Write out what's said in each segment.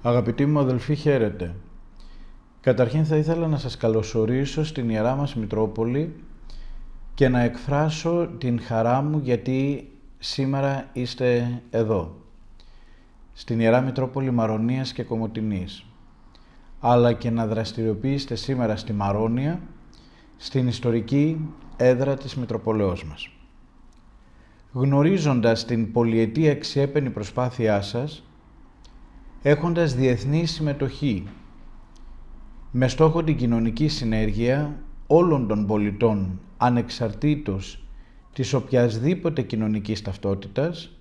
Αγαπητοί μου αδελφοί, χαίρετε. Καταρχήν θα ήθελα να σας καλωσορίσω στην Ιερά μας Μητρόπολη και να εκφράσω την χαρά μου γιατί σήμερα είστε εδώ, στην Ιερά Μητρόπολη Μαρονίας και Κομοτηνής, αλλά και να δραστηριοποιήσετε σήμερα στη Μαρόνια, στην ιστορική έδρα της Μητροπολεώς μας. Γνωρίζοντας την πολυετή αξιέπαινη προσπάθειά σας, έχοντας διεθνή συμμετοχή με στόχο την κοινωνική συνέργεια όλων των πολιτών ανεξαρτήτως της οποιασδήποτε κοινωνικής ταυτότητας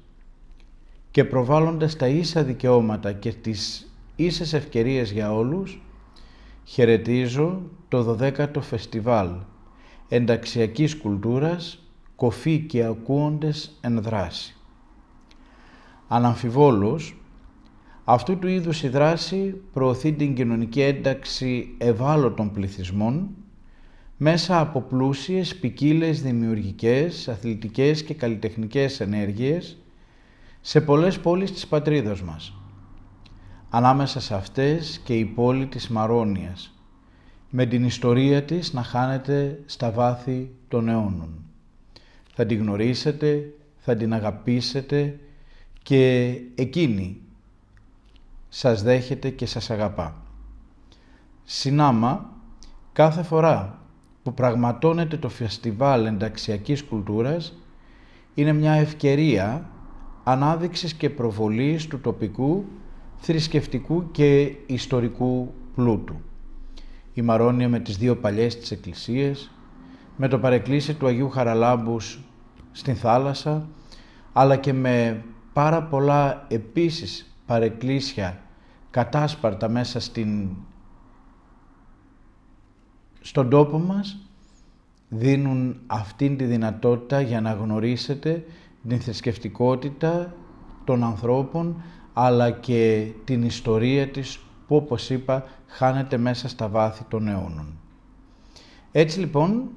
και προβάλλοντας τα ίσα δικαιώματα και τις ίσες ευκαιρίες για όλους, χαιρετίζω το 12ο Φεστιβάλ Ενταξιακής Κουλτούρας «Κοφοί και ακούοντες εν δράση». Αναμφιβόλως, αυτού του είδους η δράση προωθεί την κοινωνική ένταξη ευάλωτων πληθυσμών μέσα από πλούσιες, ποικίλες, δημιουργικές, αθλητικές και καλλιτεχνικές ενέργειες σε πολλές πόλεις της πατρίδας μας. Ανάμεσα σε αυτές και η πόλη της Μαρόνιας, με την ιστορία της να χάνεται στα βάθη των αιώνων. Θα την γνωρίσετε, θα την αγαπήσετε και εκείνη σας δέχεται και σας αγαπά. Συνάμα, κάθε φορά που πραγματώνεται το Φεστιβάλ Ενταξιακής Κουλτούρας είναι μια ευκαιρία ανάδειξης και προβολής του τοπικού, θρησκευτικού και ιστορικού πλούτου. Η Μαρόνια με τις δύο παλιές της εκκλησίες, με το παρεκκλήσι του Αγίου Χαραλάμπους στην θάλασσα, αλλά και με πάρα πολλά επίσης παρεκκλήσια κατάσπαρτα μέσα στον τόπο μας, δίνουν αυτήν τη δυνατότητα για να γνωρίσετε την θρησκευτικότητα των ανθρώπων, αλλά και την ιστορία της που, όπως είπα, χάνεται μέσα στα βάθη των αιώνων. Έτσι λοιπόν,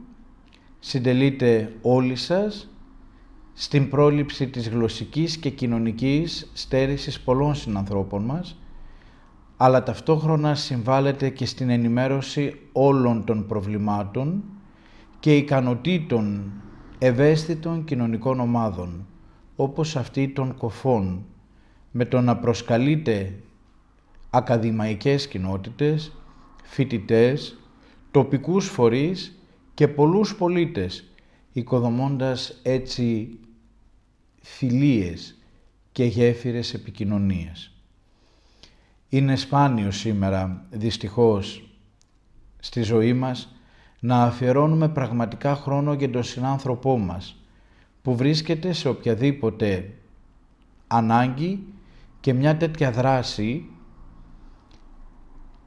συντελείτε όλοι σας στην πρόληψη της γλωσσικής και κοινωνικής στέρησης πολλών συνανθρώπων μας, αλλά ταυτόχρονα συμβάλλεται και στην ενημέρωση όλων των προβλημάτων και ικανοτήτων ευαίσθητων κοινωνικών ομάδων, όπως αυτή των κοφών, με το να προσκαλείτε ακαδημαϊκές κοινότητες, φοιτητές, τοπικούς φορείς και πολλούς πολίτες, οικοδομώντας έτσι φιλίες και γέφυρες επικοινωνίας. Είναι σπάνιο σήμερα, δυστυχώς, στη ζωή μας να αφιερώνουμε πραγματικά χρόνο για τον συνάνθρωπό μας, που βρίσκεται σε οποιαδήποτε ανάγκη, και μια τέτοια δράση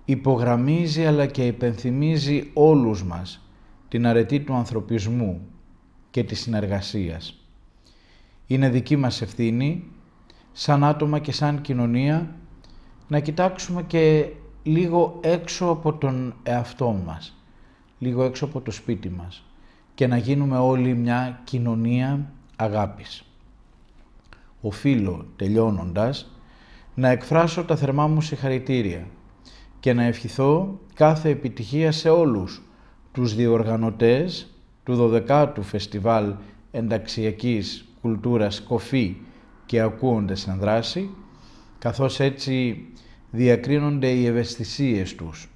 υπογραμμίζει αλλά και υπενθυμίζει όλους μας την αρετή του ανθρωπισμού και της συνεργασίας. Είναι δική μας ευθύνη, σαν άτομα και σαν κοινωνία, να κοιτάξουμε και λίγο έξω από τον εαυτό μας, λίγο έξω από το σπίτι μας και να γίνουμε όλοι μια κοινωνία αγάπης. Οφείλω, τελειώνοντας, να εκφράσω τα θερμά μου συγχαρητήρια και να ευχηθώ κάθε επιτυχία σε όλους τους διοργανωτές του 12ου Φεστιβάλ Ενταξιακής Κουλτούρας «Κοφοί και ακούοντες εν δράση», καθώς έτσι διακρίνονται οι ευαισθησίες τους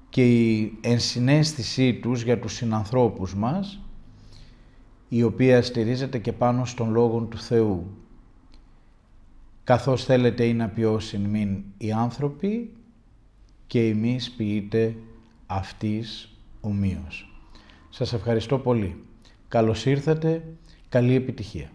και η ενσυναίσθησή τους για τους συνανθρώπους μας, η οποία στηρίζεται και πάνω στον Λόγο του Θεού. Καθώς θέλετε ή να ποιώσιν μην οι άνθρωποι και εμείς ποιείτε αυτής ομοίως. Σας ευχαριστώ πολύ. Καλώς ήρθατε. Καλή επιτυχία.